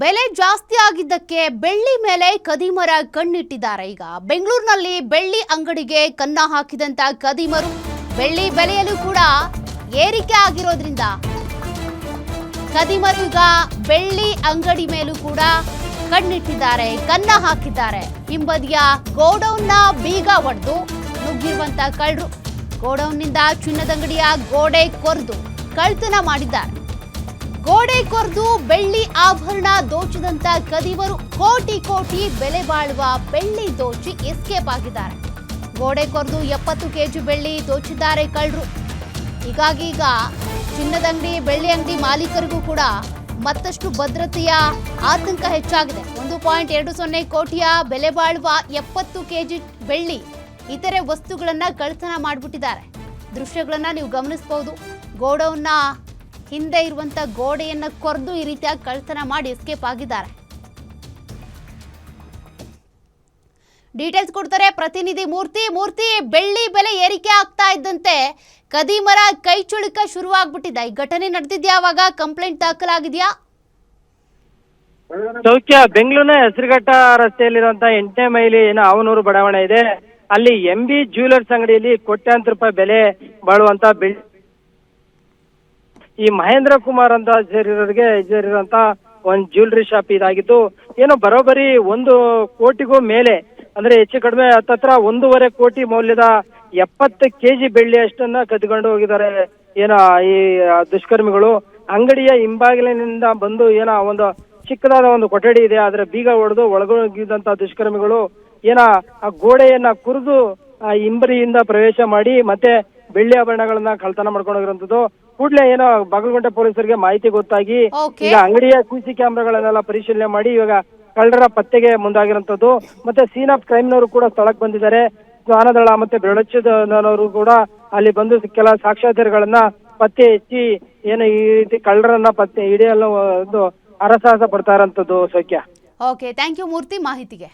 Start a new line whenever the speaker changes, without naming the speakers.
ಬೆಲೆ ಜಾಸ್ತಿ ಆಗಿದ್ದಕ್ಕೆ ಬೆಳ್ಳಿ ಮೇಲೆ ಕದಿಮರ ಕಣ್ಣಿಟ್ಟಿದ್ದಾರೆ. ಈಗ ಬೆಂಗಳೂರಿನಲ್ಲಿ ಬೆಳ್ಳಿ ಅಂಗಡಿಗೆ ಕನ್ನ ಹಾಕಿದಂತ ಕದಿಮರು ಬೆಳ್ಳಿ ಬೆಲೆಯಲ್ಲೂ ಕೂಡ ಏರಿಕೆ ಆಗಿರೋದ್ರಿಂದ ಕದಿಮರು ಈಗ ಬೆಳ್ಳಿ ಅಂಗಡಿ ಮೇಲೂ ಕೂಡ ಕಣ್ಣಿಟ್ಟಿದ್ದಾರೆ, ಕನ್ನ ಹಾಕಿದ್ದಾರೆ. ಹಿಂಬದಿಯ ಗೋಡೌನ್ನ ಬೀಗ ಒಡೆದು ನುಗ್ಗಿರುವಂತ ಕಳ್ಳರು ಗೋಡೌನ್ನಿಂದ ಚಿನ್ನದಂಗಡಿಯ ಗೋಡೆ ಕೊರೆದು ಕಳ್ತನ ಮಾಡಿದ್ದಾರೆ. ಗೋಡೆ ಕೊರೆದು ಬೆಳ್ಳಿ ಆಭರಣ ದೋಚಿದಂತ ಕದಿಮರು ಕೋಟಿ ಕೋಟಿ ಬೆಲೆ ಬಾಳುವ ಬೆಳ್ಳಿ ದೋಚಿ ಎಸ್ಕೇಪ್ ಆಗಿದ್ದಾರೆ. ಗೋಡೆ ಕೊರೆದು 70 ಕೆಜಿ ಬೆಳ್ಳಿ ದೋಚಿದ್ದಾರೆ ಕಳ್ಳರು. ಹೀಗಾಗಿ ಈಗ ಚಿನ್ನದಂಗಡಿ ಬೆಳ್ಳಿ ಅಂಗಡಿ ಮಾಲೀಕರಿಗೂ ಕೂಡ ಮತ್ತಷ್ಟು ಭದ್ರತೆಯ ಆತಂಕ ಹೆಚ್ಚಾಗಿದೆ. 1.20 ಕೋಟಿಯ ಬೆಲೆ ಬಾಳುವ 70 ಕೆಜಿ ಬೆಳ್ಳಿ ಇತರೆ ವಸ್ತುಗಳನ್ನ ಕಳ್ತನ ಮಾಡಿಬಿಟ್ಟಿದ್ದಾರೆ. ದೃಶ್ಯಗಳನ್ನ ನೀವು ಗಮನಿಸಬಹುದು. ಗೋಡೌನ್ನ ಹಿಂದೆ ಇರುವಂತ ಗೋಡೆಯನ್ನ ಕೊರೆದು ಈ ರೀತಿಯಾಗಿ ಕಳ್ತನ ಮಾಡಿ ಎಸ್ಕೇಪ್ ಆಗಿದ್ದಾರೆ. ಡೀಟೇಲ್ಸ್ ಕೊಡ್ತಾರೆ ಪ್ರತಿನಿಧಿ ಮೂರ್ತಿ. ಬೆಳ್ಳಿ ಬೆಲೆ ಏರಿಕೆ ಆಗ್ತಾ ಇದ್ದಂತೆ ಕದಿಮರ ಕೈ ಚುಳುಕ ಶುರುವಾಗ್ಬಿಟ್ಟಿದೆ. ಈ ಘಟನೆ ನಡೆದಿದ್ಯಾ? ಅವಾಗ ಕಂಪ್ಲೇಂಟ್ ದಾಖಲಾಗಿದೆಯಾ?
ಸೌಖ್ಯ ಬೆಂಗಳೂರಿನ ಹೆಸರುಘಟ್ಟ ರಸ್ತೆಯಲ್ಲಿರುವಂತಹ 8ನೇ ಮೈಲಿ ಅವನೂರು ಬಡಾವಣೆ ಇದೆ. ಅಲ್ಲಿ MB ಜ್ಯುವೆಲರ್ಸ್ ಅಂಗಡಿಯಲ್ಲಿ ಕೋಟ್ಯಾಂತರ ರೂಪಾಯಿ ಬೆಲೆ ಬಾಳುವಂತ ಬೆಳ್ಳಿ ಈ ಮಹೇಂದ್ರ ಕುಮಾರ್ ಅಂತ ಸೇರಿರುವಂತ ಒಂದು ಜ್ಯುವೆಲರಿ ಶಾಪ್ ಇದಾಗಿದ್ದು ಬರೋಬ್ಬರಿ 1 ಕೋಟಿಗೂ ಮೇಲೆ ಅಂದ್ರೆ ಹೆಚ್ಚು ಕಡಿಮೆ ಹತ್ತತ್ರ 1.5 ಕೋಟಿ ಮೌಲ್ಯದ 70 ಕೆಜಿ ಬೆಳ್ಳಿ ಅಷ್ಟನ್ನ ಕದ್ಕೊಂಡು ಹೋಗಿದ್ದಾರೆ ಈ ದುಷ್ಕರ್ಮಿಗಳು. ಅಂಗಡಿಯ ಹಿಂಬಾಗಿಲಿನಿಂದ ಬಂದು ಒಂದು ಚಿಕ್ಕದಾದ ಒಂದು ಕೊಠಡಿ ಇದೆ, ಅದರ ಬೀಗ ಹೊಡೆದು ಒಳಗೋಗಿದ್ದಂತ ದುಷ್ಕರ್ಮಿಗಳು ಆ ಗೋಡೆಯನ್ನ ಕುರಿದು ಹಿಂಬರಿಯಿಂದ ಪ್ರವೇಶ ಮಾಡಿ ಮತ್ತೆ ಬೆಳ್ಳಿ ಆಭರಣಗಳನ್ನ ಕಳ್ತನ ಮಾಡ್ಕೊಂಡು ಹೋಗಿರುವಂತದ್ದು. ಕೂಡಲೇ ಬಾಗಲಕೋಟೆ ಪೊಲೀಸರಿಗೆ ಮಾಹಿತಿ ಗೊತ್ತಾಗಿ ಈಗ ಅಂಗಡಿಯ CC ಕ್ಯಾಮೆರಾಗಳನ್ನೆಲ್ಲ ಪರಿಶೀಲನೆ ಮಾಡಿ ಇವಾಗ ಕಳ್ಳರ ಪತ್ತೆಗೆ ಮುಂದಾಗಿರುವಂತದ್ದು. ಮತ್ತೆ ಸೀನ್ ಆಫ್ ಕ್ರೈಮ್ನವರು ಕೂಡ ಸ್ಥಳಕ್ಕೆ ಬಂದಿದ್ದಾರೆ. ಶ್ವಾನದಳ ಮತ್ತೆ ಬೆಳಚದವರು ಕೂಡ ಅಲ್ಲಿ ಬಂದು ಕೆಲ ಸಾಕ್ಷ್ಯಾಧಾರಗಳನ್ನ ಪತ್ತೆ ಹಚ್ಚಿ ಈ ರೀತಿ ಕಳ್ಳರನ್ನ ಪತ್ತೆ ಹಿಡಿಯಲು ಒಂದು ಹರಸಾಹಸ ಪಡ್ತಾ ಇರೋಂಥದ್ದು. ಸೌಖ್ಯ.
ಓಕೆ, ಥ್ಯಾಂಕ್ ಯು ಮೂರ್ತಿ ಮಾಹಿತಿಗೆ.